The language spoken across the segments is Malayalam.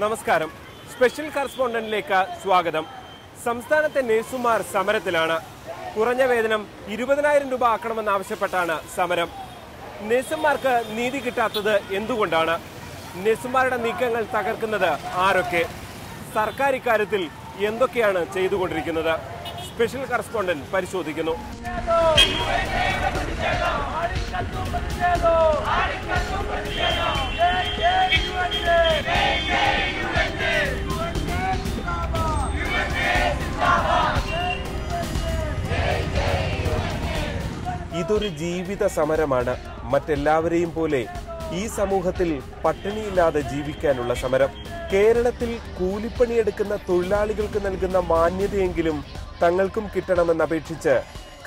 നമസ്കാരം. സ്പെഷ്യൽ കറസ്പോണ്ടന്റിലേക്ക് സ്വാഗതം. സംസ്ഥാനത്തെ നഴ്സുമാർ സമരത്തിലാണ്. കുറഞ്ഞ വേതനം 20,000 രൂപ ആക്കണമെന്നാവശ്യപ്പെട്ടാണ് സമരം. നഴ്സുമാർക്ക് നീതി കിട്ടാത്തത് എന്തുകൊണ്ടാണ്? നഴ്സുമാരുടെ നീക്കങ്ങൾ തകർക്കുന്നത് ആരൊക്കെ? സർക്കാർ ഇക്കാര്യത്തിൽ എന്തൊക്കെയാണ് ചെയ്തുകൊണ്ടിരിക്കുന്നത്? സ്പെഷ്യൽ കറസ്പോണ്ടന്റ് പരിശോധിക്കുന്നു. ഇതൊരു ജീവിത സമരമാണ്. മറ്റെല്ലാവരെയും പോലെ ഈ സമൂഹത്തിൽ പട്ടിണിയില്ലാതെ ജീവിക്കാനുള്ള സമരം. കേരളത്തിൽ കൂലിപ്പണിയെടുക്കുന്ന തൊഴിലാളികൾക്ക് നൽകുന്ന മാന്യതയെങ്കിലും തങ്ങൾക്കും കിട്ടണമെന്നപേക്ഷിച്ച്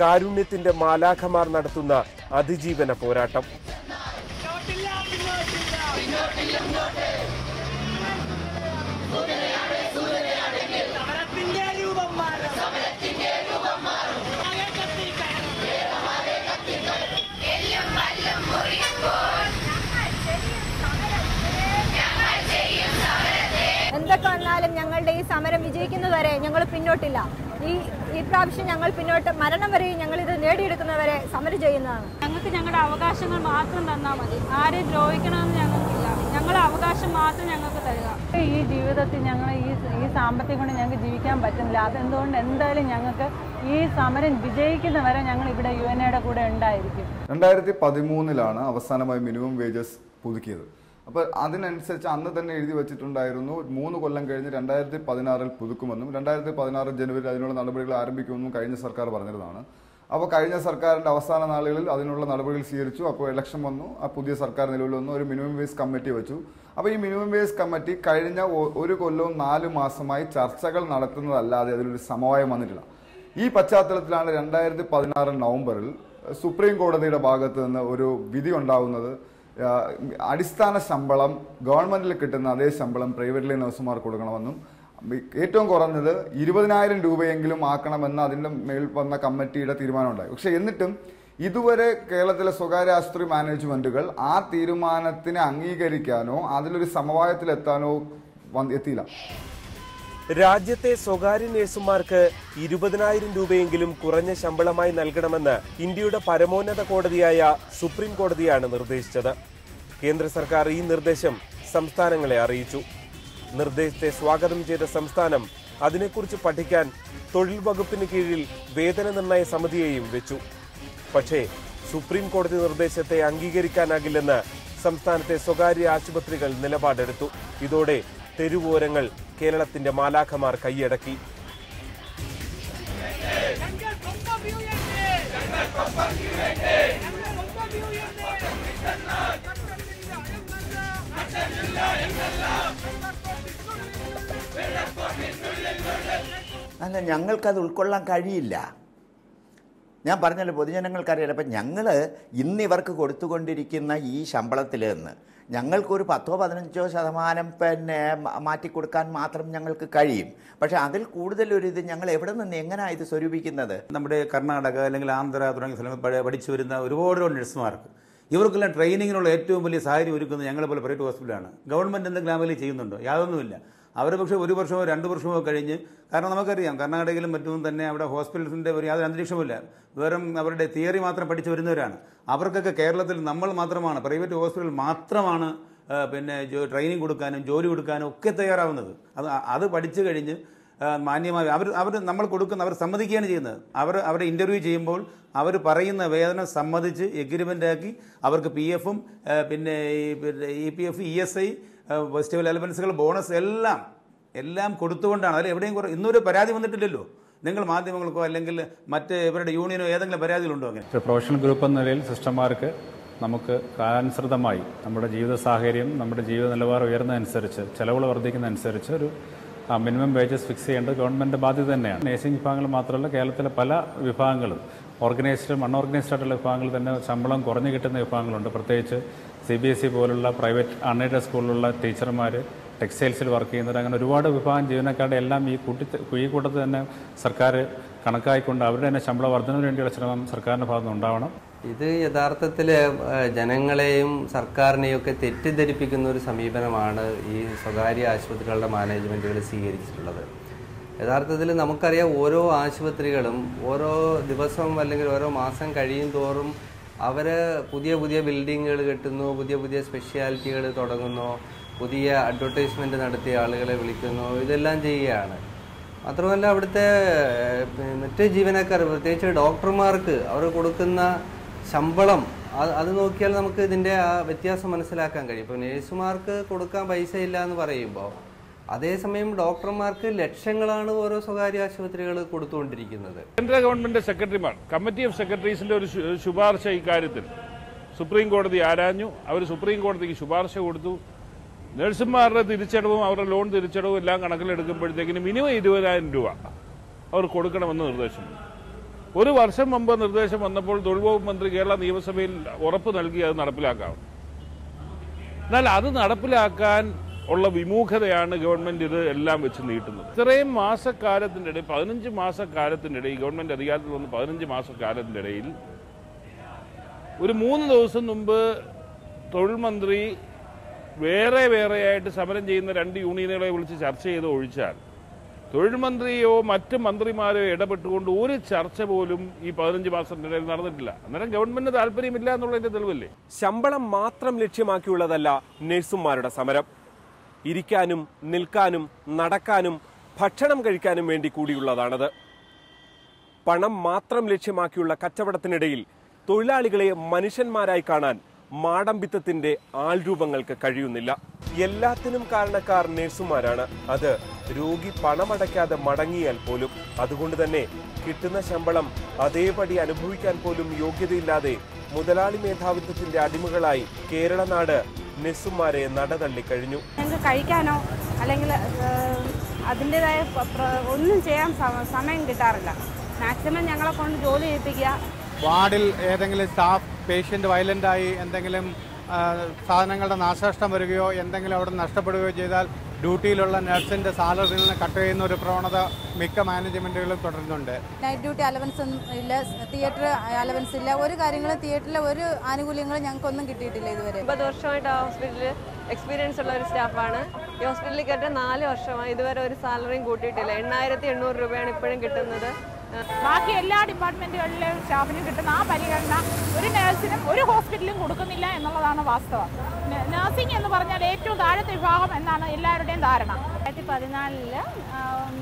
കാരുണ്യത്തിന്റെ മാലാഖമാർ നടത്തുന്ന അതിജീവന പോരാട്ടം. എന്തൊക്കെ വന്നാലും ഞങ്ങളുടെ ഈ സമരം വിജയിക്കുന്നവരെ ഞങ്ങൾ പിന്നോട്ടില്ല. ഈ പ്രാവശ്യം ഞങ്ങൾ പിന്നോട്ട് മരണം വരെയും ഞങ്ങൾ ഇത് നേടിയെടുക്കുന്നവരെ സമരം ചെയ്യുന്നതാണ്. ഞങ്ങൾക്ക് ഞങ്ങളുടെ അവകാശങ്ങൾ മാത്രം തന്നാൽ മതി. ആരെയും ദ്രോഹിക്കണമെന്ന് ഞങ്ങൾക്കില്ല. ഞങ്ങളുടെ അവകാശം മാത്രം ഞങ്ങൾക്ക് തരിക. ഈ ജീവിതത്തിൽ ഞങ്ങൾ ഈ സാമ്പത്തികം കൊണ്ട് ഞങ്ങൾക്ക് ജീവിക്കാൻ പറ്റുന്നില്ല. അതെന്തുകൊണ്ട് എന്തായാലും ഞങ്ങൾക്ക് ഈ സമരം വിജയിക്കുന്നവരെ ഞങ്ങൾ ഇവിടെ UNAയുടെ കൂടെ ഉണ്ടായിരിക്കും. 2013 അവസാനമായി മിനിമം വേജസ് പുതുക്കിയത്. അപ്പോൾ അതിനനുസരിച്ച് അന്ന് തന്നെ എഴുതി വെച്ചിട്ടുണ്ടായിരുന്നു 3 കൊല്ലം കഴിഞ്ഞ് 2016 പുതുക്കുമെന്നും 2016 ജനുവരി അതിനുള്ള നടപടികൾ ആരംഭിക്കുമെന്നും കഴിഞ്ഞ സർക്കാർ പറഞ്ഞിരുന്നതാണ്. അപ്പോൾ കഴിഞ്ഞ സർക്കാരിൻ്റെ അവസാന നാളുകളിൽ അതിനുള്ള നടപടികൾ സ്വീകരിച്ചു. അപ്പോൾ ഇലക്ഷൻ വന്നു, ആ പുതിയ സർക്കാർ നിലവിൽ വന്നു, ഒരു മിനിമം വേജ് കമ്മിറ്റി വെച്ചു. അപ്പോൾ ഈ മിനിമം വേജ് കമ്മിറ്റി കഴിഞ്ഞ 1 കൊല്ലവും 4 മാസമായി ചർച്ചകൾ നടത്തുന്നതല്ലാതെ അതിലൊരു സമവായം വന്നിട്ടില്ല. ഈ പശ്ചാത്തലത്തിലാണ് 2016 നവംബറിൽ സുപ്രീം കോടതിയുടെ ഭാഗത്ത് നിന്ന് ഒരു വിധി ഉണ്ടാവുന്നത്. അടിസ്ഥാന ശമ്പളം ഗവൺമെന്റിൽ കിട്ടുന്ന അതേ ശമ്പളം പ്രൈവറ്റിലെ നഴ്സുമാർക്ക് കൊടുക്കണമെന്നും ഏറ്റവും കുറഞ്ഞത് 20,000 രൂപയെങ്കിലും ആക്കണമെന്ന് അതിൻ്റെ മേൽ വന്ന കമ്മിറ്റിയുടെ തീരുമാനമുണ്ടായി. പക്ഷെ എന്നിട്ടും ഇതുവരെ കേരളത്തിലെ സ്വകാര്യ ആശുപത്രി മാനേജ്മെന്റുകൾ ആ തീരുമാനത്തിനെ അംഗീകരിക്കാനോ അതിലൊരു സമവായത്തിലെത്താനോ എത്തിയില്ല. രാജ്യത്തെ സ്വകാര്യ നഴ്സുമാർക്ക് 20,000 രൂപയെങ്കിലും കുറഞ്ഞ ശമ്പളമായി നൽകണമെന്ന് ഇന്ത്യയുടെ പരമോന്നത കോടതിയായ സുപ്രീം കോടതിയാണ് നിർദ്ദേശിച്ചത്. കേന്ദ്ര സർക്കാർ ഈ നിർദ്ദേശം സംസ്ഥാനങ്ങളെ അറിയിച്ചു. നിർദ്ദേശത്തെ സ്വാഗതം ചെയ്ത സംസ്ഥാനം അതിനെക്കുറിച്ച് പഠിക്കാൻ തൊഴിൽ വകുപ്പിന് കീഴിൽ വേതന നിർണയ സമിതിയെയും വെച്ചു. പക്ഷേ സുപ്രീം കോടതി നിർദ്ദേശത്തെ അംഗീകരിക്കാനാകില്ലെന്ന് സംസ്ഥാനത്തെ സ്വകാര്യ ആശുപത്രികൾ നിലപാടെടുത്തു. ഇതോടെ തെരുവോരങ്ങൾ കേരളത്തിന്റെ മാലാഖമാർ കൈയടക്കി. അല്ല, ഞങ്ങൾക്കത് ഉൾക്കൊള്ളാൻ കഴിയില്ല. ഞാൻ പറഞ്ഞല്ലോ, പൊതുജനങ്ങൾക്കറിയില്ല. അപ്പം ഞങ്ങൾ ഇന്നിവർക്ക് കൊടുത്തുകൊണ്ടിരിക്കുന്ന ഈ ശമ്പളത്തിൽ നിന്ന് ഞങ്ങൾക്കൊരു 10-15% പിന്നെ മാറ്റിക്കൊടുക്കാൻ മാത്രം ഞങ്ങൾക്ക് കഴിയും. പക്ഷേ അതിൽ കൂടുതലൊരിത് ഞങ്ങൾ എവിടെ നിന്ന് എങ്ങനെയാണ് ഇത് സ്വരൂപിക്കുന്നത്? നമ്മുടെ കർണാടക അല്ലെങ്കിൽ ആന്ധ്ര തുടങ്ങിയ സ്ഥലങ്ങളിൽ പഠിച്ചു വരുന്ന ഒരുപാട് നഴ്സുമാർക്ക് ഇവർക്കെല്ലാം ട്രെയിനിങ്ങിനുള്ള ഏറ്റവും വലിയ സാഹചര്യം ഒരുക്കുന്നത് ഞങ്ങളെപ്പോലെ പ്രൈവറ്റ് ഹോസ്പിറ്റലാണ്. ഗവൺമെൻറ് എന്തെങ്കിലും ഗ്രാമത്തിൽ ചെയ്യുന്നുണ്ടോ? യാതൊന്നുമില്ല. അവർ പക്ഷേ 1 വർഷമോ 2 വർഷമോ കഴിഞ്ഞ്, കാരണം നമുക്കറിയാം കർണാടകയിലും മറ്റും തന്നെ അവിടെ ഹോസ്പിറ്റൽസിൻ്റെ യാതൊരു അന്തരീക്ഷമില്ല. വെറും അവരുടെ തിയറി മാത്രം പഠിച്ചു വരുന്നവരാണ്. അവർക്കൊക്കെ കേരളത്തിൽ നമ്മൾ മാത്രമാണ്, പ്രൈവറ്റ് ഹോസ്പിറ്റൽ മാത്രമാണ് പിന്നെ ട്രെയിനിങ് കൊടുക്കാനും ജോലി കൊടുക്കാനും ഒക്കെ തയ്യാറാവുന്നത്. അത് പഠിച്ചു കഴിഞ്ഞ് മാന്യമായി അവർ നമ്മൾ കൊടുക്കുന്ന അവർ സമ്മതിക്കുകയാണ് ചെയ്യുന്നത്. അവരെ ഇൻ്റർവ്യൂ ചെയ്യുമ്പോൾ അവർ പറയുന്ന വേതനം സമ്മതിച്ച് എഗ്രിമെൻ്റ് ആക്കി അവർക്ക് PF-ഉം പിന്നെ EPF, ESI, ഫെസ്റ്റിവൽ അലവൻസുകൾ, ബോണസ് എല്ലാം കൊടുത്തുകൊണ്ടാണ്. അതിൽ എവിടെയും ഇന്നൊരു പരാതി വന്നിട്ടില്ലല്ലോ. നിങ്ങൾ മാധ്യമങ്ങൾക്കോ അല്ലെങ്കിൽ മറ്റ് ഇവരുടെ യൂണിയനോ ഏതെങ്കിലും പരാതികളുണ്ടോ? അങ്ങനെ പ്രൊഫഷണൽ ഗ്രൂപ്പ് എന്ന നിലയിൽ സിസ്റ്റർമാർക്ക് നമുക്ക് കാലാനുസൃതമായി നമ്മുടെ ജീവിത സാഹചര്യം, നമ്മുടെ ജീവിത നിലവാരം ഉയർന്നതനുസരിച്ച്, ചെലവുകൾ വർദ്ധിക്കുന്നതനുസരിച്ച് ഒരു മിനിമം വേജസ് ഫിക്സ് ചെയ്യേണ്ടത് ഗവൺമെൻറ് ബാധ്യത തന്നെയാണ്. നേഴ്സിംഗ് വിഭാഗങ്ങൾ മാത്രമല്ല, കേരളത്തിലെ പല വിഭാഗങ്ങളും ഓർഗനൈസ്ഡും അൺഓർഗനൈസ്ഡ് ആയിട്ടുള്ള വിഭാഗങ്ങൾ തന്നെ ശമ്പളം കുറഞ്ഞു കിട്ടുന്ന വിഭാഗങ്ങളുണ്ട്. പ്രത്യേകിച്ച് CBSE പോലുള്ള പ്രൈവറ്റ് അൺഎയ്ഡഡ് സ്കൂളിലുള്ള ടീച്ചർമാർ, ടെക്സ്റ്റൈൽസിൽ വർക്ക് ചെയ്യുന്നവർ, അങ്ങനെ ഒരുപാട് വിഭാഗം ജീവനക്കാരുടെ എല്ലാം ഈ കൂട്ടത്തിൽ തന്നെ സർക്കാർ കണക്കായിക്കൊണ്ട് അവരുടെ തന്നെ ശമ്പള വർധനവിന് വേണ്ടിയുള്ള ശ്രമം സർക്കാരിൻ്റെ ഭാഗത്തുനിന്ന് ഉണ്ടാവണം. ഇത് യഥാർത്ഥത്തിൽ ജനങ്ങളെയും സർക്കാരിനെയും ഒക്കെ തെറ്റിദ്ധരിപ്പിക്കുന്ന ഒരു സമീപനമാണ് ഈ സ്വകാര്യ ആശുപത്രികളുടെ മാനേജ്മെൻറ്റുകൾ സ്വീകരിച്ചിട്ടുള്ളത്. യഥാർത്ഥത്തിൽ നമുക്കറിയാം, ഓരോ ആശുപത്രികളും ഓരോ ദിവസം അല്ലെങ്കിൽ ഓരോ മാസം കഴിയും തോറും അവർ പുതിയ പുതിയ ബിൽഡിങ്ങുകൾ കെട്ടുന്നു, പുതിയ പുതിയ സ്പെഷ്യാലിറ്റികൾ തുടങ്ങുന്നു, പുതിയ അഡ്വർടൈസ്മെൻറ്റ് നടത്തിയ ആളുകളെ വിളിക്കുന്നു, ഇതെല്ലാം ചെയ്യുകയാണ്. മാത്രമല്ല അവിടുത്തെ മറ്റ് ജീവനക്കാർ, പ്രത്യേകിച്ച് ഡോക്ടർമാർക്ക് അവർ കൊടുക്കുന്ന ശമ്പളം അത് നോക്കിയാൽ നമുക്ക് ഇതിൻ്റെ ആ വ്യത്യാസം മനസ്സിലാക്കാൻ കഴിയും. ഇപ്പോൾ നേഴ്സുമാർക്ക് കൊടുക്കാൻ പൈസ ഇല്ല എന്ന് പറയുമ്പോൾ അതേസമയം ഡോക്ടർമാർക്ക് ലക്ഷങ്ങളാണ് ഓരോ സ്വകാര്യ ആശുപത്രികൾ കൊടുത്തുകൊണ്ടിരിക്കുന്നത്. കേന്ദ്ര ഗവൺമെന്റ് സെക്രട്ടറിമാർ, കമ്മിറ്റി ഓഫ് സെക്രട്ടറീസിന്റെ ഒരു ശുപാർശ ഇക്കാര്യത്തിൽ സുപ്രീം കോടതി ആരാഞ്ഞു. അവർ സുപ്രീം കോടതിക്ക് ശുപാർശ കൊടുത്തു. നഴ്സുമാരുടെ തിരിച്ചടവും അവരുടെ ലോൺ തിരിച്ചടവും എല്ലാം കണക്കിലെടുക്കുമ്പോഴത്തേക്കിന് മിനിമം 20,000 രൂപ അവർ കൊടുക്കണമെന്ന് നിർദ്ദേശമുണ്ട്. ഒരു വർഷം മുമ്പ് നിർദ്ദേശം വന്നപ്പോൾ തൊഴിൽ വകുപ്പ് മന്ത്രി കേരള നിയമസഭയിൽ ഉറപ്പ് നൽകി അത് നടപ്പിലാക്കാം. എന്നാൽ അത് നടപ്പിലാക്കാൻ ഉള്ള വിമുഖതയാണ് ഗവൺമെന്റ് ഇത് എല്ലാം വെച്ച് നീട്ടുന്നത്. ഇത്രയും മാസക്കാലത്തിൻ്റെ ഇടയിൽ, 15 മാസക്കാലത്തിൻ്റെ ഇടയിൽ, ഗവൺമെന്റ് അധികാരത്തിൽ വന്ന് 15 മാസക്കാലത്തിൻ്റെ ഇടയിൽ ഒരു 3 ദിവസം മുമ്പ് തൊഴിൽ മന്ത്രി വേറെയായിട്ട് സമരം ചെയ്യുന്ന 2 യൂണിയനുകളെ വിളിച്ച് ചർച്ച ചെയ്ത് ഒഴിച്ചാൽ തൊഴിൽ മന്ത്രിയോ മറ്റ് മന്ത്രിമാരോ ഇടപെട്ടുകൊണ്ട് ഒരു ചർച്ച പോലും ഈ 15 മാസത്തിനിടയിൽ നടന്നിട്ടില്ല. അന്നേരം ഗവൺമെന്റിന് താല്പര്യമില്ല എന്നുള്ളതിന്റെ തെളിവല്ലേ? ശമ്പളം മാത്രം ലക്ഷ്യമാക്കിയുള്ളതല്ല നഴ്സുമാരുടെ സമരം. ഇരിക്കാനും നിൽക്കാനും നടക്കാനും ഭക്ഷണം കഴിക്കാനും വേണ്ടി കൂടിയുള്ളതാണത്. പണം മാത്രം ലക്ഷ്യമാക്കിയുള്ള കച്ചവടത്തിനിടയിൽ തൊഴിലാളികളെ മനുഷ്യന്മാരായി കാണാൻ മാടമ്പിത്തത്തിന്റെ ആൾരൂപങ്ങൾക്ക് കഴിയുന്നില്ല. എല്ലാത്തിനും കാരണക്കാർ നഴ്സുമാരാണ്. അത് രോഗി പണമടയ്ക്കാതെ മടങ്ങിയാൽ പോലും. അതുകൊണ്ട് തന്നെ കിട്ടുന്ന ശമ്പളം അതേപടി അനുഭവിക്കാൻ പോലും യോഗ്യതയില്ലാതെ മുതലാളി മേധാവിത്വത്തിന്റെ അടിമകളായി കേരളനാട് നഴ്സുമാരെ നടതള്ളിക്കഴിഞ്ഞു. ഞങ്ങൾക്ക് കഴിക്കാനോ അല്ലെങ്കിൽ അതിൻ്റെതായ ഒന്നും ചെയ്യാൻ സമയം കിട്ടാറില്ല. മാക്സിമം ഞങ്ങളെ കൊണ്ട് ജോലി ചെയ്യിപ്പിക്കുക. വാർഡിൽ ഏതെങ്കിലും സ്റ്റാഫ് പേഷ്യൻ്റ് വയലൻ്റായി എന്തെങ്കിലും സാധനങ്ങളുടെ നാശനഷ്ടം വരികയോ എന്തെങ്കിലും അവിടെ നഷ്ടപ്പെടുകയോ ചെയ്താൽ ഡ്യൂട്ടിയിലുള്ള നഴ്സിൻ്റെ സാലറിയിൽ നിന്ന് കട്ട് ചെയ്യുന്ന ഒരു പ്രവണത മിക്ക മാനേജ്മെൻറ്റുകളും തുടരുന്നുണ്ട്. നൈറ്റ് ഡ്യൂട്ടി അലവൻസ് ഒന്നും ഇല്ല, തിയേറ്റർ അലവൻസ് ഇല്ല, ഒരു കാര്യങ്ങളും തിയേറ്ററിലെ ഒരു ആനുകൂല്യങ്ങളും ഞങ്ങൾക്കൊന്നും കിട്ടിയിട്ടില്ല ഇതുവരെ. 9 വർഷമായിട്ട് ആ ഹോസ്പിറ്റലിൽ എക്സ്പീരിയൻസ് ഉള്ള ഒരു സ്റ്റാഫാണ്. ഈ ഹോസ്പിറ്റലിൽ കയറ്റ 4 വർഷമായി ഇതുവരെ ഒരു സാലറിയും കൂട്ടിയിട്ടില്ല. 8,800 രൂപയാണ് ഇപ്പോഴും കിട്ടുന്നത്. ബാക്കി എല്ലാ ഡിപ്പാർട്ട്മെന്റുകളിലെ സ്റ്റാഫിനും കിട്ടുന്ന ആ പരിഗണന ഒരു നഴ്സിനും ഒരു ഹോസ്പിറ്റലും കൊടുക്കുന്നില്ല എന്നുള്ളതാണ് വാസ്തവം. നഴ്സിംഗ് എന്ന് പറഞ്ഞാൽ ഏറ്റവും താഴത്തെ വിഭാഗം എന്നാണ് എല്ലാവരുടെയും ധാരണ. 2014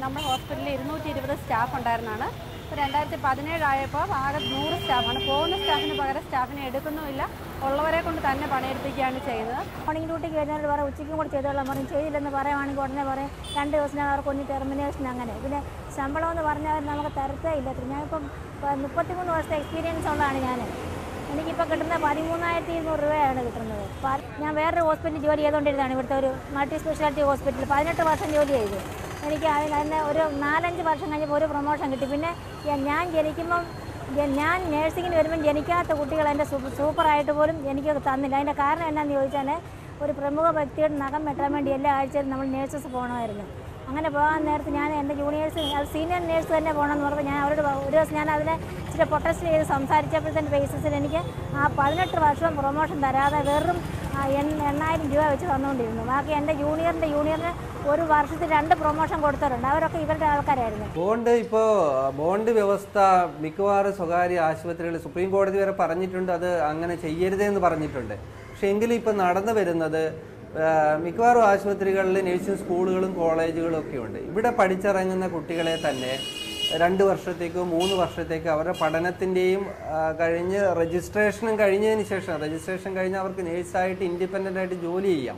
നമ്മുടെ ഹോസ്പിറ്റലിൽ 220 സ്റ്റാഫ് ഉണ്ടായിരുന്നതാണ്. 2017 ആയപ്പോൾ ആകെ 100 സ്റ്റാഫാണ്. പോകുന്ന സ്റ്റാഫിന് പകരം സ്റ്റാഫിനെ എടുക്കുന്നുമില്ല, ഉള്ളവരെ കൊണ്ട് തന്നെ പണിയെടുപ്പിക്കുകയാണ് ചെയ്യുന്നത്. മോർണിംഗ് ഡ്യൂട്ടിക്ക് വരുന്നവർ പറയും ഉച്ചയ്ക്കും കൂടി ചെയ്തോളാം പറയും. ചെയ്തില്ലെന്ന് പറയുവാണെങ്കിൽ ഉടനെ പറയും 2 ദിവസത്തിനകം അവർക്ക് ഒന്ന് ടെർമിനേഷൻ. അങ്ങനെ പിന്നെ ശമ്പളം എന്ന് പറഞ്ഞാൽ നമുക്ക് തരത്തേ ഇല്ല. ഞാനിപ്പം 33 വർഷത്തെ എക്സ്പീരിയൻസ് ഉള്ളതാണ് ഞാൻ. എനിക്കിപ്പോൾ കിട്ടുന്നത് 13,200 രൂപയാണ് കിട്ടുന്നത്. ഞാൻ വേറൊരു ഹോസ്പിറ്റലിൽ ജോലി ചെയ്തുകൊണ്ടിരുന്നതാണ്, ഇവിടുത്തെ ഒരു മൾട്ടി സ്പെഷ്യാലിറ്റി ഹോസ്പിറ്റലിൽ 18 വർഷം ജോലി ചെയ്തു. എനിക്ക് അതിന് ഒരു 4-5 വർഷം കഴിഞ്ഞപ്പോൾ ഒരു പ്രൊമോഷൻ കിട്ടി. പിന്നെ ഞാൻ ജനിക്കുമ്പം ഞാൻ നേഴ്സിങ്ങിന് വരുമ്പം ജനിക്കാത്ത കുട്ടികൾ എൻ്റെ സൂപ്പറായിട്ട് പോലും എനിക്ക് തന്നില്ല. അതിൻ്റെ കാരണം എന്നാന്ന് ചോദിച്ചാൽ ഒരു പ്രമുഖ വ്യക്തിയുടെ നഖം വെട്ടാൻ വേണ്ടി എല്ലാ ആഴ്ചയിലും നമ്മൾ നേഴ്സസ് പോകണമായിരുന്നു. അങ്ങനെ പോകാൻ നേരത്ത് ഞാൻ എൻ്റെ ജൂനിയേഴ്സ്, അത് സീനിയർ നേഴ്സ് തന്നെ പോകണമെന്ന് പറഞ്ഞപ്പോൾ ഞാൻ അവരോട് ഒരു ദിവസം ഞാൻ അതിനെ ഇച്ചിരി പ്രൊട്ടസ്റ്റ് ചെയ്ത് സംസാരിച്ചപ്പോഴത്തെ ബേസിസിൽ എനിക്ക് ആ 18 വർഷവും പ്രൊമോഷൻ തരാതെ വെറും 8,000 രൂപ വെച്ച് തന്നുകൊണ്ടിരുന്നു. ബാക്കി എൻ്റെ ജൂനിയറിന് ഒരു വർഷത്തിൽ 2 പ്രൊമോഷൻ കൊടുത്തവരുണ്ട്. അവരൊക്കെ ഇവരുടെ ആൾക്കാരായിരുന്നു. ബോണ്ട് വ്യവസ്ഥ മിക്കവാറും സ്വകാര്യ ആശുപത്രികൾ സുപ്രീം കോടതി വരെ പറഞ്ഞിട്ടുണ്ട്, അത് അങ്ങനെ ചെയ്യരുതെന്ന് പറഞ്ഞിട്ടുണ്ട്. പക്ഷേ എങ്കിലും ഇപ്പോൾ നടന്നു വരുന്നത് മിക്കവാറും ആശുപത്രികളിൽ നഴ്സിംഗ് സ്കൂളുകളും കോളേജുകളും ഒക്കെ ഉണ്ട്. ഇവിടെ പഠിച്ചിറങ്ങുന്ന കുട്ടികളെ തന്നെ 2 വർഷത്തേക്കോ 3 വർഷത്തേക്കോ അവരുടെ പഠനത്തിൻ്റെയും കഴിഞ്ഞ് രജിസ്ട്രേഷനും കഴിഞ്ഞതിന് ശേഷം, രജിസ്ട്രേഷൻ കഴിഞ്ഞ് അവർക്ക് നേഴ്സായിട്ട് ഇൻഡിപെൻഡൻ്റ് ആയിട്ട് ജോലി ചെയ്യാം.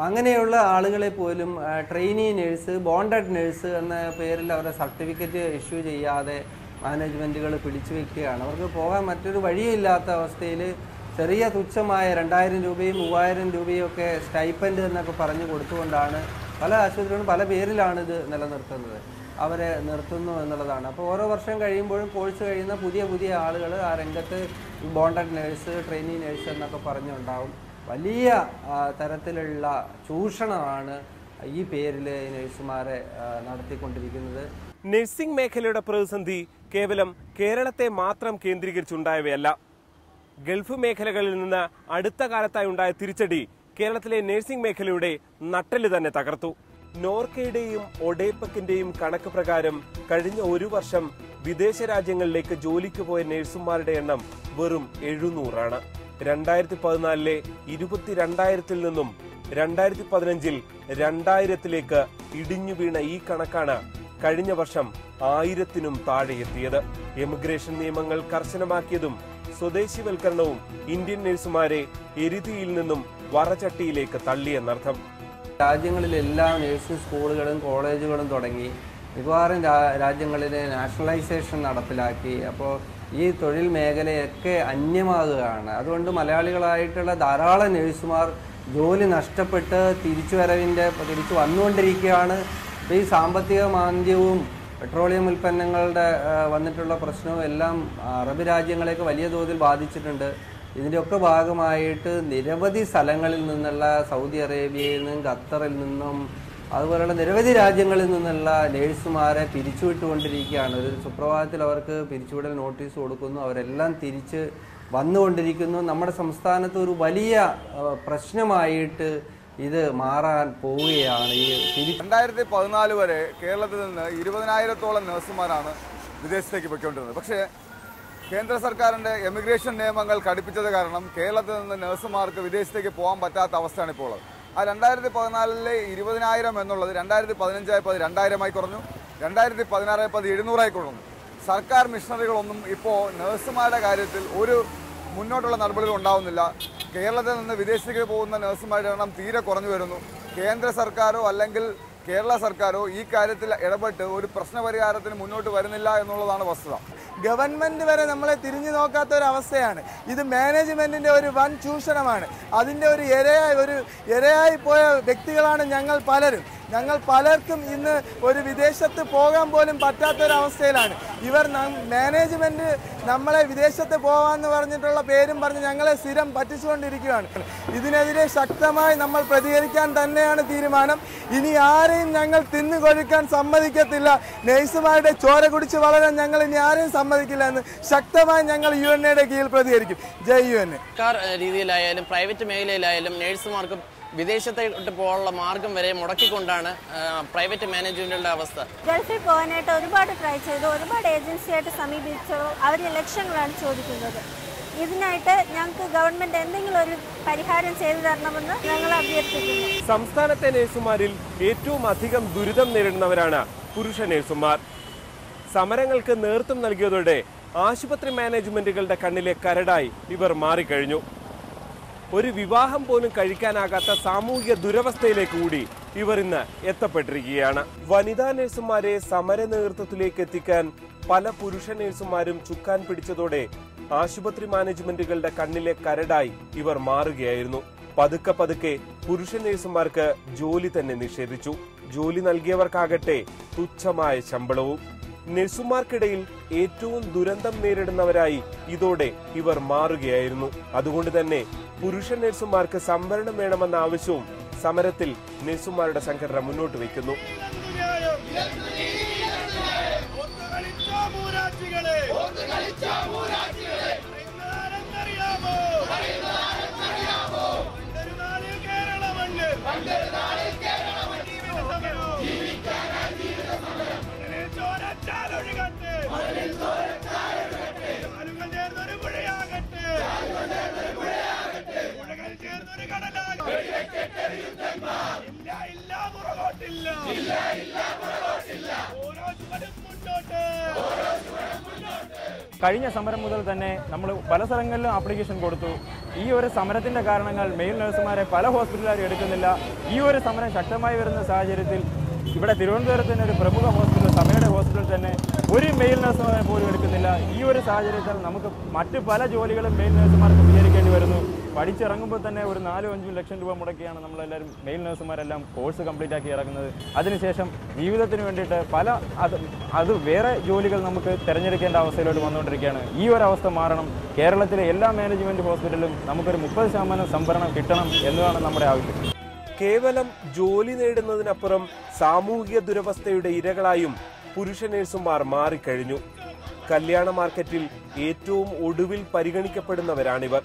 അങ്ങനെയുള്ള ആളുകളെ പോലും ട്രെയിനി നേഴ്സ്, ബോണ്ടഡ് നേഴ്സ് എന്ന പേരിൽ അവരുടെ സർട്ടിഫിക്കറ്റ് ഇഷ്യൂ ചെയ്യാതെ മാനേജ്മെൻറ്റുകൾ പിടിച്ചു വയ്ക്കുകയാണ്. അവർക്ക് പോകാൻ മറ്റൊരു വഴിയില്ലാത്ത അവസ്ഥയിൽ ചെറിയ തുച്ഛമായ 2,000 രൂപയും 3,000 രൂപയും ഒക്കെ സ്റ്റൈപ്പൻഡ് എന്നൊക്കെ പറഞ്ഞു കൊടുത്തുകൊണ്ടാണ് പല ആശുപത്രികളും പല പേരിലാണ് ഇത് നിലനിർത്തുന്നത്. അവരെ നിർത്തുന്നു എന്നുള്ളതാണ്. അപ്പോൾ ഓരോ വർഷം കഴിയുമ്പോഴും കോഴ്സ് കഴിയുന്ന പുതിയ ആളുകൾ ആ രംഗത്ത് ബോണ്ടഡ് നേഴ്സ്, ട്രെയിനി നേഴ്സ് എന്നൊക്കെ പറഞ്ഞുണ്ടാവും. വലിയ തരത്തിലുള്ള ചൂഷണമാണ് ഈ പേരിൽ നഴ്സുമാരെ നടത്തിക്കൊണ്ടിരിക്കുന്നത്. നഴ്സിംഗ് മേഖലയുടെ പ്രതിസന്ധി കേവലം കേരളത്തെ മാത്രം കേന്ദ്രീകരിച്ചുണ്ടായവയല്ല. ഗൾഫ് മേഖലകളിൽ നിന്ന് അടുത്ത കാലത്തായി ഉണ്ടായ തിരിച്ചടി കേരളത്തിലെ നഴ്സിംഗ് മേഖലയുടെ നട്ടെല്ല് തന്നെ തകർത്തു. നോർക്കയുടെയും ഒഡേപക്കിന്റെയും കണക്ക് പ്രകാരം കഴിഞ്ഞ ഒരു വർഷം വിദേശ രാജ്യങ്ങളിലേക്ക് ജോലിക്ക് പോയ നഴ്സുമാരുടെ എണ്ണം വെറും 700 2014 22,000 നിന്നും 2015 2,000 ഇടിഞ്ഞു വീണ ഈ കണക്കാണ് കഴിഞ്ഞ വർഷം 1000-നും താഴെ എത്തിയത്. എമിഗ്രേഷൻ നിയമങ്ങൾ കർശനമാക്കിയതും സ്വദേശിവൽക്കരണവും ഇന്ത്യൻ നഴ്സുമാരെ എരുതിയിൽ നിന്നും വറചട്ടിയിലേക്ക് തള്ളിയെന്നർത്ഥം. രാജ്യങ്ങളിലെല്ലാം നഴ്സിംഗ് സ്കൂളുകളും കോളേജുകളും തുടങ്ങി. മിക്കവാറും രാജ്യങ്ങളിലെ നാഷണലൈസേഷൻ നടപ്പിലാക്കി. അപ്പോൾ ഈ തൊഴിൽ മേഖലയൊക്കെ അന്യമാകുകയാണ്. അതുകൊണ്ട് മലയാളികളായിട്ടുള്ള ധാരാളം നഴ്സുമാർ ജോലി നഷ്ടപ്പെട്ട് തിരിച്ചു വന്നുകൊണ്ടിരിക്കുകയാണ്. അപ്പോൾ ഈ സാമ്പത്തിക മാന്ദ്യവും പെട്രോളിയം ഉൽപ്പന്നങ്ങളുടെ വന്നിട്ടുള്ള പ്രശ്നവും എല്ലാം അറബ് രാജ്യങ്ങളെയൊക്കെ വലിയ തോതിൽ ബാധിച്ചിട്ടുണ്ട്. ഇതിൻ്റെയൊക്കെ ഭാഗമായിട്ട് നിരവധി സ്ഥലങ്ങളിൽ നിന്നുള്ള സൗദി അറേബ്യയിൽ നിന്നും ഖത്തറിൽ നിന്നും അതുപോലെയുള്ള നിരവധി രാജ്യങ്ങളിൽ നിന്നുള്ള നേഴ്സുമാരെ പിരിച്ചുവിട്ടുകൊണ്ടിരിക്കുകയാണ്. ഒരു സുപ്രഭാതത്തിൽ അവർക്ക് പിരിച്ചുവിടൽ നോട്ടീസ് കൊടുക്കുന്നു. അവരെല്ലാം തിരിച്ച് വന്നുകൊണ്ടിരിക്കുന്നു. നമ്മുടെ സംസ്ഥാനത്ത് ഒരു വലിയ പ്രശ്നമായിട്ട് ഇത് മാറാൻ പോവുകയാണ്. ഈ 2014 വരെ കേരളത്തിൽ നിന്ന് 20,000-ഓളം നഴ്സുമാരാണ് വിദേശത്തേക്ക് പോയിക്കൊണ്ടിരുന്നത്. പക്ഷേ കേന്ദ്ര സർക്കാരിൻ്റെ എമിഗ്രേഷൻ നിയമങ്ങൾ കടുപ്പിച്ചത് കാരണം കേരളത്തിൽ നിന്ന് നഴ്സുമാർക്ക് വിദേശത്തേക്ക് പോകാൻ പറ്റാത്ത അവസ്ഥയാണ് ഇപ്പോൾ ഉള്ളത്. ആ 2014 20,000 എന്നുള്ളത് 2015 അത് 2,000 കുറഞ്ഞു, 2016 അത് 700 കുറഞ്ഞു. സർക്കാർ മിഷണറികളൊന്നും ഇപ്പോൾ നഴ്സുമാരുടെ കാര്യത്തിൽ ഒരു മുന്നോട്ടുള്ള നടപടികൾ ഉണ്ടാവുന്നില്ല. കേരളത്തിൽ നിന്ന് വിദേശത്തേക്ക് പോകുന്ന നഴ്സുമാരുടെ എണ്ണം തീരെ കുറഞ്ഞു വരുന്നു. കേന്ദ്ര സർക്കാരോ അല്ലെങ്കിൽ കേരള സർക്കാരോ ഈ കാര്യത്തിൽ ഇടപെട്ട് ഒരു പ്രശ്നപരിഹാരത്തിന് മുന്നോട്ട് വരുന്നില്ല എന്നുള്ളതാണ് വസ്തുത. ഗവൺമെന്റ് വരെ നമ്മളെ തിരിഞ്ഞു നോക്കാത്ത ഒരു അവസ്ഥയാണ്. ഇത് മാനേജ്മെന്റിന്റെ ഒരു വൻ ചൂഷണമാണ്. അതിന്റെ ഒരു ഇരയായി പോയ വ്യക്തികളാണ് ഞങ്ങൾ പലരും. ഞങ്ങൾ പലർക്കും ഇന്ന് ഒരു വിദേശത്ത് പോകാൻ പോലും പറ്റാത്തൊരവസ്ഥയിലാണ്. മാനേജ്മെന്റ് നമ്മളെ വിദേശത്ത് പോകാമെന്ന് പറഞ്ഞിട്ടുള്ള പേരും പറഞ്ഞ് ഞങ്ങളെ സ്ഥിരം പറ്റിച്ചുകൊണ്ടിരിക്കുകയാണ്. ഇതിനെതിരെ ശക്തമായി നമ്മൾ പ്രതികരിക്കാൻ തന്നെയാണ് തീരുമാനം. ഇനി ആരെയും ഞങ്ങൾ തിന്നുകൊഴുക്കാൻ സമ്മതിക്കത്തില്ല. നഴ്സുമാരുടെ ചോര കുടിച്ച് വളരാൻ ഞങ്ങൾ ഇനി ആരെയും സമ്മതിക്കില്ല എന്ന് ശക്തമായി ഞങ്ങൾ UNAയുടെ കീഴിൽ പ്രതികരിക്കും. ജയ് UN. സർക്കാർ രീതിയിലായാലും പ്രൈവറ്റ് മേഖലയിലായാലും നഴ്സുമാർക്ക് വിദേശത്തോട്ട് പോകാനുള്ള മാർഗം വരെ മുടക്കിക്കൊണ്ടാണ് പ്രൈവറ്റ് മാനേജ്മെന്റിന്റെ അവസ്ഥ. ഗൾഫിൽ പോകാനായിട്ട് ഒരുപാട് ട്രൈ ചെയ്തു, ഒരുപാട് ഏജൻസിയായിട്ട് സമീപിച്ചു. അവർ ലക്ഷങ്ങളാണ് ചോദിക്കുന്നത്. ഇതിനായിട്ട് ഞങ്ങൾക്ക് ഗവൺമെന്റ് എന്തെങ്കിലും ഒരു പരിഹാരം ചെയ്തു തരണമെന്ന് ഞങ്ങൾ അഭ്യർത്ഥിക്കുന്നു. സംസ്ഥാനത്തെ നഴ്സുമാരിൽ ഏറ്റവും അധികം ദുരിതം നേരിടുന്നവരാണ് പുരുഷ നഴ്സുമാർ. സമരങ്ങൾക്ക് നേതൃത്വം നൽകിയതോടെ ആശുപത്രി മാനേജ്മെന്റുകളുടെ കണ്ണിലെ കരടായി ഇവർ മാറിക്കഴിഞ്ഞു. ഒരു വിവാഹം പോലും കഴിക്കാനാകാത്ത സാമൂഹിക ദുരവസ്ഥയിലേക്ക് കൂടി ഇവർ ഇന്ന് എത്തപ്പെട്ടിരിക്കുകയാണ്. വനിതാ നഴ്സുമാരെ സമര നേതൃത്വത്തിലേക്ക് എത്തിക്കാൻ പല പുരുഷ നഴ്സുമാരും ചുക്കാൻ പിടിച്ചതോടെ ആശുപത്രി മാനേജ്മെന്റുകളുടെ കണ്ണിലെ കരടായി ഇവർ മാറുകയായിരുന്നു. പതുക്കെ പതുക്കെ പുരുഷ നഴ്സുമാർക്ക് ജോലി തന്നെ നിഷേധിച്ചു. ജോലി നൽകിയവർക്കാകട്ടെ തുച്ഛമായ ശമ്പളവും. നഴ്സുമാർക്കിടയിൽ ഏറ്റവും ദുരന്തം നേരിടുന്നവരായി ഇതോടെ ഇവർ മാറുകയായിരുന്നു. അതുകൊണ്ട് തന്നെ പുരുഷ നഴ്സുമാർക്ക് സംവരണം വേണമെന്ന ആവശ്യവും സമരത്തിൽ നഴ്സുമാരുടെ സംഘടന മുന്നോട്ട് വയ്ക്കുന്നു. കഴിഞ്ഞ സമരം മുതൽ തന്നെ നമ്മൾ പല സ്ഥലങ്ങളിലും ആപ്ലിക്കേഷൻ കൊടുത്തു. ഈ ഒരു സമരത്തിന്റെ കാരണങ്ങൾ മെയിൽ നഴ്സുമാരെ പല ഹോസ്പിറ്റലുകാരും എടുക്കുന്നില്ല. ഈ ഒരു സമരം ശക്തമായി വരുന്ന സാഹചര്യത്തിൽ ഇവിടെ തിരുവനന്തപുരത്ത് തന്നെ ഒരു പ്രമുഖ ഹോസ്പിറ്റൽ, സമയുടെ ഹോസ്പിറ്റൽ തന്നെ ഒരു മെയിൽ നഴ്സുമാരെ പോലും എടുക്കുന്നില്ല. ഈ ഒരു സാഹചര്യത്തിൽ നമുക്ക് മറ്റ് പല ജോലികളും മെയിൽ നഴ്സുമാർക്ക് സ്വീകരിക്കേണ്ടി വരുന്നു. പഠിച്ചിറങ്ങുമ്പോൾ തന്നെ ഒരു 4-5 ലക്ഷം രൂപ മുടക്കിയാണ് നമ്മളെല്ലാവരും മെയിൽ നഴ്സുമാരെല്ലാം കോഴ്സ് കംപ്ലീറ്റ് ആക്കി ഇറങ്ങുന്നത്. അതിനുശേഷം ജീവിതത്തിന് വേണ്ടിയിട്ട് അത് വേറെ ജോലികൾ നമുക്ക് തിരഞ്ഞെടുക്കേണ്ട അവസ്ഥയിലോട്ട് വന്നുകൊണ്ടിരിക്കുകയാണ്. ഈ ഒരു അവസ്ഥ മാറണം. കേരളത്തിലെ എല്ലാ മാനേജ്മെന്റ് ഹോസ്പിറ്റലിലും നമുക്കൊരു 30% സംവരണം കിട്ടണം എന്നതാണ് നമ്മുടെ ആവശ്യം. കേവലം ജോലി നേടുന്നതിനപ്പുറം സാമൂഹിക ദുരവസ്ഥയുടെ ഇരകളായും പുരുഷ നഴ്സുമാർ മാറിക്കഴിഞ്ഞു. കല്യാണ മാർക്കറ്റിൽ ഏറ്റവും ഒടുവിൽ പരിഗണിക്കപ്പെടുന്നവരാണിവർ.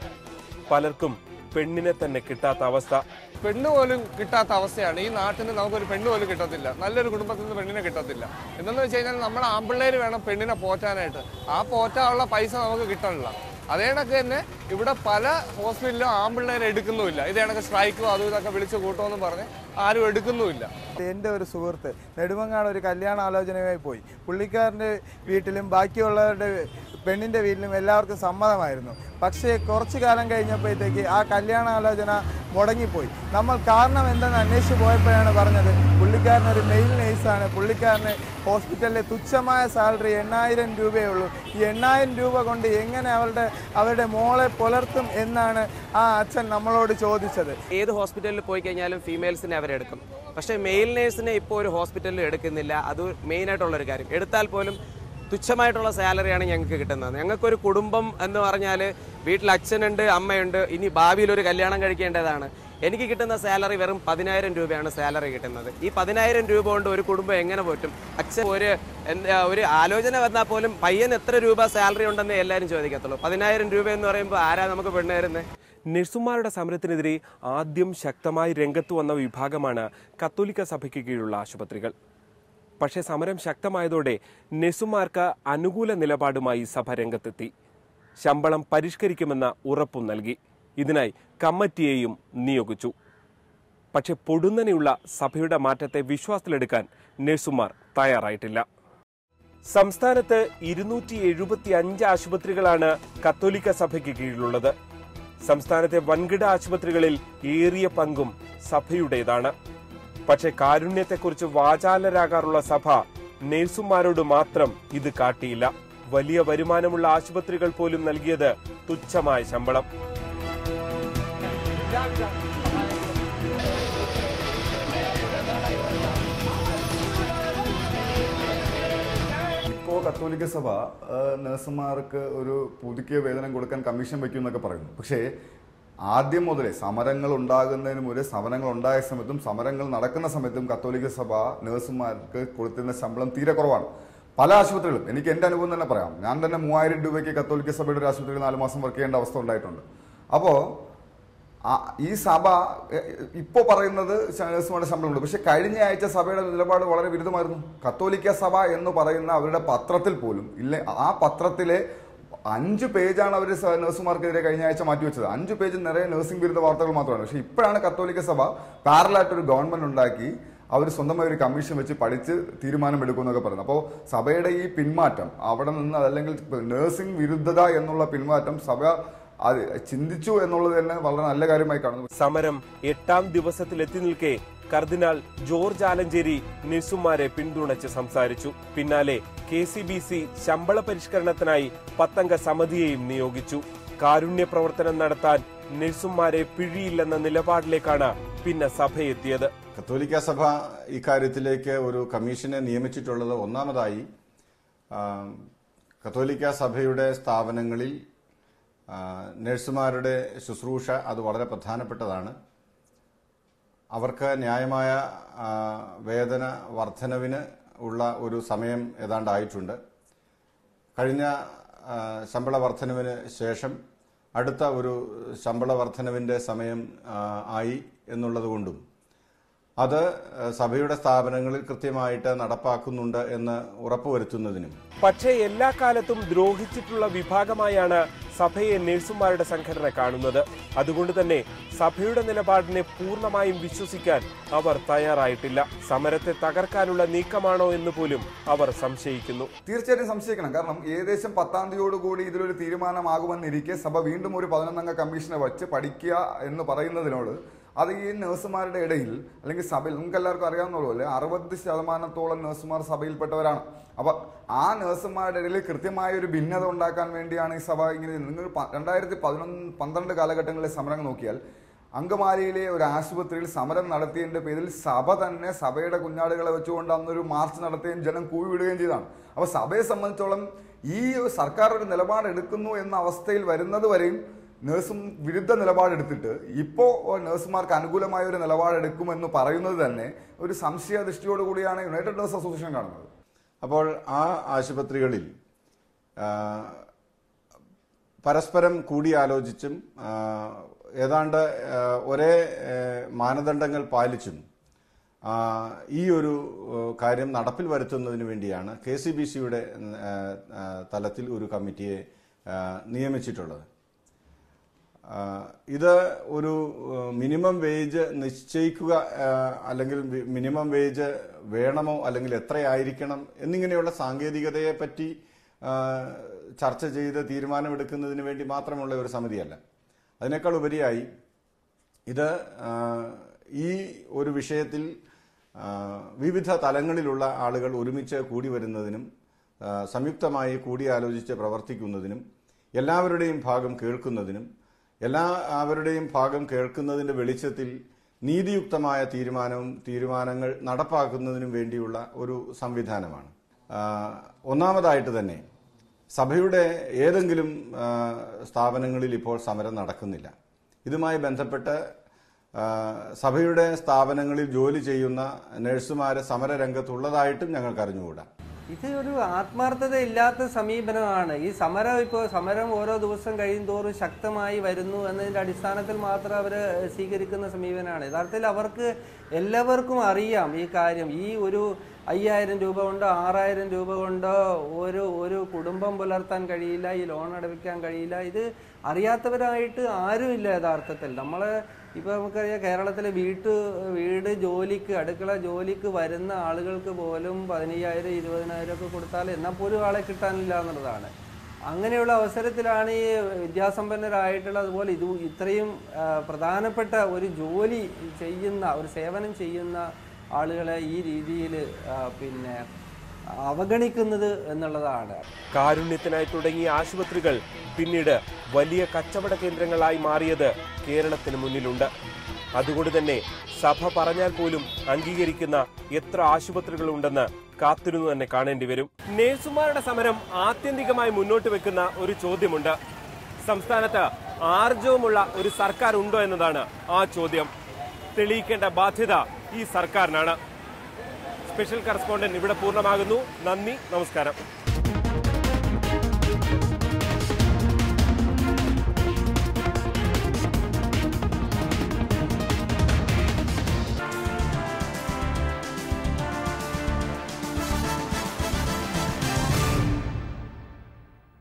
പലർക്കും പെണ്ണിനെ തന്നെ കിട്ടാത്ത അവസ്ഥ. പെണ്ണ് പോലും കിട്ടാത്ത അവസ്ഥയാണ്. ഈ നാട്ടിൽ നമുക്കൊരു പെണ്ണ് പോലും കിട്ടത്തില്ല. നല്ലൊരു കുടുംബത്തിൽ നിന്ന് പെണ്ണിനെ കിട്ടത്തില്ല. എന്തെന്ന് വെച്ച് കഴിഞ്ഞാൽ നമ്മുടെ ആമ്പിള്ളേർ വേണം പെണ്ണിനെ പോറ്റാനായിട്ട്. ആ പോറ്റാനുള്ള പൈസ നമുക്ക് കിട്ടണില്ല. അതേ കണക്ക് തന്നെ ഇവിടെ പല ഹോസ്പിറ്റലിലും ആമ്പിള്ളേരെ എടുക്കുന്നുമില്ല. ഇതേ കണക്ക് സ്ട്രൈക്കോ അതും ഇതൊക്കെ വിളിച്ചു കൂട്ടുമെന്ന് പറഞ്ഞ് ആരും എടുക്കുന്നുമില്ല. എൻ്റെ ഒരു സുഹൃത്ത് നെടുമങ്ങാട് ഒരു കല്യാണ ആലോചനയുമായി പോയി. പുള്ളിക്കാരൻ്റെ വീട്ടിലും ബാക്കിയുള്ളവരുടെ പെണ്ണിൻ്റെ വീട്ടിലും എല്ലാവർക്കും സമ്മതമായിരുന്നു. പക്ഷേ കുറച്ചു കാലം കഴിഞ്ഞപ്പോഴത്തേക്ക് ആ കല്യാണ ആലോചന മുടങ്ങിപ്പോയി. നമ്മൾ കാരണം എന്തെന്ന് അന്വേഷിച്ച് പോയപ്പോഴാണ് പറഞ്ഞത് പുള്ളിക്കാരനൊരു മെയിൽ നേഴ്സാണ്. പുള്ളിക്കാരന് ഹോസ്പിറ്റലിലെ തുച്ഛമായ സാലറി 8000 രൂപയേ ഉള്ളൂ. ഈ 8000 രൂപ കൊണ്ട് എങ്ങനെ അവരുടെ മോളെ പുലർത്തും എന്നാണ് ആ അച്ഛൻ നമ്മളോട് ചോദിച്ചത്. ഏത് ഹോസ്പിറ്റലിൽ പോയി കഴിഞ്ഞാലും ഫീമെയിൽസിനെ അവരെടുക്കും. പക്ഷേ മെയിൽ നേഴ്സിനെ ഇപ്പോൾ ഒരു ഹോസ്പിറ്റലിൽ എടുക്കുന്നില്ല. അത് മെയിനായിട്ടുള്ളൊരു കാര്യം. എടുത്താൽ പോലും തുച്ഛമായിട്ടുള്ള സാലറിയാണ് ഞങ്ങൾക്ക് കിട്ടുന്നത്. ഞങ്ങൾക്കൊരു കുടുംബം എന്ന് പറഞ്ഞാൽ വീട്ടിൽ അച്ഛനുണ്ട്, അമ്മയുണ്ട്, ഇനി ഭാവിയിൽ ഒരു കല്യാണം കഴിക്കേണ്ടതാണ്. എനിക്ക് കിട്ടുന്ന സാലറി വെറും 10000 രൂപയാണ് സാലറി കിട്ടുന്നത്. ഈ 10000 രൂപ കൊണ്ട് ഒരു കുടുംബം എങ്ങനെ പോറ്റും? അച്ഛൻ ഒരു ആലോചന വന്നാൽ പോലും പയ്യൻ എത്ര രൂപ സാലറി ഉണ്ടെന്ന് എല്ലാവരും ചോദിക്കത്തുള്ളൂ. 10000 രൂപ എന്ന് പറയുമ്പോൾ ആരാ നമുക്ക് പെണ്ണ് തരുന്നത്? നഴ്സുമാരുടെ സമരത്തിനെതിരെ ആദ്യം ശക്തമായി രംഗത്ത് വന്ന വിഭാഗമാണ് കത്തോലിക്ക സഭയ്ക്ക് കീഴിലുള്ള ആശുപത്രികൾ. പക്ഷേ സമരം ശക്തമായതോടെ നഴ്സുമാർക്ക് അനുകൂല നിലപാടുമായി സഭ രംഗത്തെത്തി. ശമ്പളം പരിഷ്കരിക്കുമെന്ന ഉറപ്പും നൽകി. ഇതിനായി കമ്മിറ്റിയെയും നിയോഗിച്ചു. പക്ഷെ പൊടുന്നനെയുള്ള സഭയുടെ മാറ്റത്തെ വിശ്വാസത്തിലെടുക്കാൻ നഴ്സുമാർ തയ്യാറായിട്ടില്ല. സംസ്ഥാനത്ത് 275 ആശുപത്രികളാണ് കത്തോലിക്ക സഭയ്ക്ക് കീഴിലുള്ളത്. സംസ്ഥാനത്തെ വൻകിട ആശുപത്രികളിൽ ഏറിയ പങ്കും സഭയുടേതാണ്. പക്ഷെ കാരുണ്യത്തെക്കുറിച്ച് വാചാലരാകാറുള്ള സഭ നഴ്സുമാരോട് മാത്രം ഇത് കാട്ടിയില്ല. വലിയ വരുമാനമുള്ള ആശുപത്രികൾ പോലും നൽകിയത് തുച്ഛമായ ശമ്പളം. ഇപ്പോൾ കത്തോലിക്ക സഭ നഴ്സുമാർക്ക് ഒരു പുതുക്കിയ വേതനം കൊടുക്കാൻ കമ്മീഷൻ വയ്ക്കുമെന്നൊക്കെ പറയുന്നു. പക്ഷേ ആദ്യം മുതലേ സമരങ്ങൾ ഉണ്ടാകുന്നതിന് മുന്നേ, സമരങ്ങൾ ഉണ്ടായ സമയത്തും സമരങ്ങൾ നടക്കുന്ന സമയത്തും കത്തോലിക്ക സഭ നഴ്സുമാർക്ക് കൊടുത്തിരുന്ന ശമ്പളം തീരെ കുറവാണ്. പല ആശുപത്രികളും, എനിക്ക് എൻ്റെ അനുഭവം തന്നെ പറയാം. ഞാൻ തന്നെ 3000 രൂപയ്ക്ക് കത്തോലിക്ക സഭയുടെ ഒരു ആശുപത്രിയിൽ 4 മാസം വർക്ക് ചെയ്യേണ്ട അവസ്ഥ ഉണ്ടായിട്ടുണ്ട്. അപ്പോൾ ഈ സഭ ഇപ്പോൾ പറയുന്നത് നഴ്സുമാരുടെ ശമ്പളമുണ്ട്. പക്ഷെ കഴിഞ്ഞ ആഴ്ച സഭയുടെ നിലപാട് വളരെ വിരുദ്ധമായിരുന്നു. കത്തോലിക്ക സഭ എന്ന് പറയുന്ന അവരുടെ പത്രത്തിൽ പോലും ആ പത്രത്തിലെ 5 പേജാണ് അവർ നഴ്സുമാർക്കെതിരെ കഴിഞ്ഞ ആഴ്ച മാറ്റിവെച്ചത്. 5 പേജിൽ നിറയെ നഴ്സിംഗ് വിരുദ്ധ വാർത്തകൾ മാത്രമാണ്. പക്ഷേ ഇപ്പോഴാണ് കത്തോലിക്ക സഭ പാരലായിട്ടൊരു ഗവൺമെന്റ് ഉണ്ടാക്കി അവർ സ്വന്തമായി ഒരു കമ്മീഷൻ വെച്ച് പഠിച്ച് തീരുമാനമെടുക്കുമെന്നൊക്കെ പറയുന്നത്. അപ്പോൾ സഭയുടെ ഈ പിന്മാറ്റം അവിടെ നിന്ന്, അതല്ലെങ്കിൽ നഴ്സിംഗ് വിരുദ്ധത എന്നുള്ള പിന്മാറ്റം സഭ ചിന്തിച്ചു എന്നുള്ളത് തന്നെ വളരെ നല്ല കാര്യമായി കാണുന്നു. സമരം 8ാം ദിവസത്തിലെത്തി നിൽക്കെ കർദിനാൾ ജോർജ് ആലഞ്ചേരി നഴ്സുമാരെ പിന്തുണച്ച് സംസാരിച്ചു. പിന്നാലെ KCBC ശമ്പള പരിഷ്കരണത്തിനായി 10 അംഗ സമിതിയെയും നിയോഗിച്ചു. കാരുണ്യ പ്രവർത്തനം നടത്താൻ നഴ്സുമാരെ പിഴിയില്ലെന്ന നിലപാടിലേക്കാണ് പിന്നെ സഭയെത്തിയത്. കത്തോലിക്ക സഭ ഇക്കാര്യത്തിലേക്ക് ഒരു കമ്മീഷനെ നിയമിച്ചിട്ടുള്ളത് ഒന്നാമതായി കത്തോലിക്ക സഭയുടെ സ്ഥാപനങ്ങളിൽ നഴ്സുമാരുടെ ശുശ്രൂഷ അത് വളരെ പ്രധാനപ്പെട്ടതാണ്. അവർക്ക് ന്യായമായ വേതന വർധനവിന് ഉള്ള ഒരു സമയം ഏതാണ്ടായിട്ടുണ്ട്. കഴിഞ്ഞ ശമ്പള വർധനവിന് ശേഷം അടുത്ത ഒരു ശമ്പള വർധനവിൻ്റെ സമയം ആയി എന്നുള്ളതുകൊണ്ടും അത് സഭയുടെ സ്ഥാപനങ്ങളിൽ കൃത്യമായിട്ട് നടപ്പാക്കുന്നുണ്ട് എന്ന് ഉറപ്പുവരുത്തുന്നതിനും. പക്ഷേ എല്ലാ കാലത്തും ദ്രോഹിച്ചിട്ടുള്ള വിഭാഗമായാണ് സഭയെ നഴ്സുമാരുടെ സംഘടന കാണുന്നത്. അതുകൊണ്ട് തന്നെ സഭയുടെ നിലപാടിനെ പൂർണ്ണമായും വിശ്വസിക്കാൻ അവർ തയ്യാറായിട്ടില്ല. സമരത്തെ തകർക്കാനുള്ള നീക്കമാണോ എന്ന് പോലും അവർ സംശയിക്കുന്നു. തീർച്ചയായിട്ടും സംശയിക്കണം. കാരണം ഏകദേശം 10-ാം തീയതിയോടുകൂടി ഇതിലൊരു തീരുമാനമാകുമെന്നിരിക്കെ സഭ വീണ്ടും ഒരു 11 അംഗ കമ്മീഷനെ വച്ച് പഠിക്കുക എന്ന് പറയുന്നതിനോട് അത് ഈ നഴ്സുമാരുടെ ഇടയിൽ, അല്ലെങ്കിൽ സഭയിൽ നമുക്ക് എല്ലാവർക്കും അറിയാവുന്ന പോലെ 60% നഴ്സുമാർ സഭയിൽപ്പെട്ടവരാണ്. അപ്പോൾ ആ നഴ്സുമാരുടെ ഇടയിൽ കൃത്യമായ ഒരു ഭിന്നത ഉണ്ടാക്കാൻ വേണ്ടിയാണ് ഈ സഭ ഇങ്ങനെ. നിങ്ങൾ 2011-12 കാലഘട്ടങ്ങളിലെ സമരം നോക്കിയാൽ അങ്കമാലിയിലെ ഒരു ആശുപത്രിയിൽ സമരം നടത്തിയതിൻ്റെ പേരിൽ സഭ തന്നെ സഭയുടെ കുഞ്ഞാടുകളെ വെച്ചുകൊണ്ട് അന്നൊരു മാർച്ച് നടത്തുകയും ജനം കൂവി വിടുകയും ചെയ്തതാണ്. അപ്പോൾ സഭയെ സംബന്ധിച്ചോളം ഈ സർക്കാർ ഒരു നിലപാടെടുക്കുന്നു എന്ന അവസ്ഥയിൽ വരുന്നത് വരെയും നഴ്സും വിരുദ്ധ നിലപാടെടുത്തിട്ട് ഇപ്പോൾ നഴ്സുമാർക്ക് അനുകൂലമായ ഒരു നിലപാടെടുക്കുമെന്ന് പറയുന്നത് തന്നെ ഒരു സംശയദൃഷ്ടിയോടുകൂടിയാണ് യുണൈറ്റഡ് നഴ്സ് അസോസിയേഷൻ കാണുന്നത്. അപ്പോൾ ആ ആശുപത്രികളിൽ പരസ്പരം കൂടിയാലോചിച്ചും ഏതാണ്ട് ഒരേ മാനദണ്ഡങ്ങൾ പാലിച്ചും ഈ ഒരു കാര്യം നടപ്പിൽ വരുത്തുന്നതിന് വേണ്ടിയാണ് KCBCയുടെ തലത്തിൽ ഒരു കമ്മിറ്റിയെ നിയമിച്ചിട്ടുള്ളത്. ഇത് ഒരു മിനിമം വേജ് നിശ്ചയിക്കുക, അല്ലെങ്കിൽ മിനിമം വേജ് വേണമോ അല്ലെങ്കിൽ എത്രയായിരിക്കണം എന്നിങ്ങനെയുള്ള സാങ്കേതികതയെ പറ്റി ചർച്ച ചെയ്ത് തീരുമാനമെടുക്കുന്നതിന് വേണ്ടി മാത്രമുള്ള ഒരു സമിതിയല്ല. അതിനേക്കാൾ ഉപരിയായി ഇത് ഈ ഒരു വിഷയത്തിൽ വിവിധ തലങ്ങളിലുള്ള ആളുകൾ ഒരുമിച്ച് കൂടി വരുന്നതിനും സംയുക്തമായി കൂടിയാലോചിച്ച് പ്രവർത്തിക്കുന്നതിനും എല്ലാവരുടെയും ഭാഗം കേൾക്കുന്നതിനും എല്ലാവരുടെയും ഭാഗം കേൾക്കുന്നതിന്റെ വെളിച്ചത്തിൽ നീതിയുക്തമായ തീരുമാനങ്ങൾ നടപ്പാക്കുന്നതിനും വേണ്ടിയുള്ള ഒരു സംവിധാനമാണ്. ഒന്നാമതായിട്ട് തന്നെ സഭയുടെ ഏതെങ്കിലും സ്ഥാപനങ്ങളിൽ ഇപ്പോൾ സമരം നടക്കുന്നില്ല. ഇതുമായി ബന്ധപ്പെട്ട് സഭയുടെ സ്ഥാപനങ്ങളിൽ ജോലി ചെയ്യുന്ന നഴ്സുമാരെ സമരരംഗത്തുള്ളതായിട്ടും ഞങ്ങൾക്ക് അറിഞ്ഞുകൂടാ. ഇത് ഒരു ആത്മാർത്ഥത ഇല്ലാത്ത സമീപനമാണ്. ഈ സമരം ഓരോ ദിവസം കഴിയുന്തോറും ശക്തമായി വരുന്നു എന്നതിന്റെ അടിസ്ഥാനത്തിൽ മാത്രം അവർ സ്വീകരിക്കുന്ന സമീപനമാണ്. യഥാർത്ഥത്തിൽ അവർക്ക് എല്ലാവർക്കും അറിയാം ഈ കാര്യം. ഈ ഒരു 5000 രൂപ കൊണ്ടോ 6000 രൂപ കൊണ്ടോ ഒരു കുടുംബം പുലർത്താൻ കഴിയില്ല, ഈ ലോൺ അടയ്ക്കാൻ കഴിയില്ല. ഇത് അറിയാത്തവരായിട്ട് ആരുമില്ല യഥാർത്ഥത്തിൽ. ഇപ്പോൾ നമുക്കറിയാം, കേരളത്തിലെ വീട് ജോലിക്ക്, അടുക്കള ജോലിക്ക് വരുന്ന ആളുകൾക്ക് പോലും 15000 20,000 ഒക്കെ കൊടുത്താൽ എന്നാൽ പോലും ആളെ കിട്ടാനില്ല എന്നുള്ളതാണ്. അങ്ങനെയുള്ള അവസരത്തിലാണ് ഈ വിദ്യാസമ്പന്നരായിട്ടുള്ള, അതുപോലെ ഇത്രയും പ്രധാനപ്പെട്ട ഒരു ജോലി ചെയ്യുന്ന, ഒരു സേവനം ചെയ്യുന്ന ആളുകളെ ഈ രീതിയിൽ അവഗണിക്കുന്നത് എന്നുള്ളതാണ്. കാരുണ്യത്തിനായി തുടങ്ങിയ ആശുപത്രികൾ പിന്നീട് വലിയ കച്ചവട കേന്ദ്രങ്ങളായി മാറിയത് കേരളത്തിന് മുന്നിലുണ്ട്. അതുകൊണ്ട് തന്നെ സഭ പറഞ്ഞാൽ പോലും അംഗീകരിക്കുന്ന എത്ര ആശുപത്രികളുണ്ടെന്ന് കാത്തിരുന്നു തന്നെ കാണേണ്ടി വരും. നഴ്സുമാരുടെ സമരം ആത്യന്തികമായി മുന്നോട്ട് വെക്കുന്ന ഒരു ചോദ്യമുണ്ട്. സംസ്ഥാനത്ത് ആർജവമുള്ള ഒരു സർക്കാർ ഉണ്ടോ എന്നതാണ് ആ ചോദ്യം. തെളിയിക്കേണ്ട ബാധ്യത ഈ സർക്കാരിനാണ്. സ്പെഷ്യൽ കറസ്പോണ്ടന്റ് ഇവിടെ പൂർണ്ണമാകുന്നു. നന്ദി, നമസ്കാരം.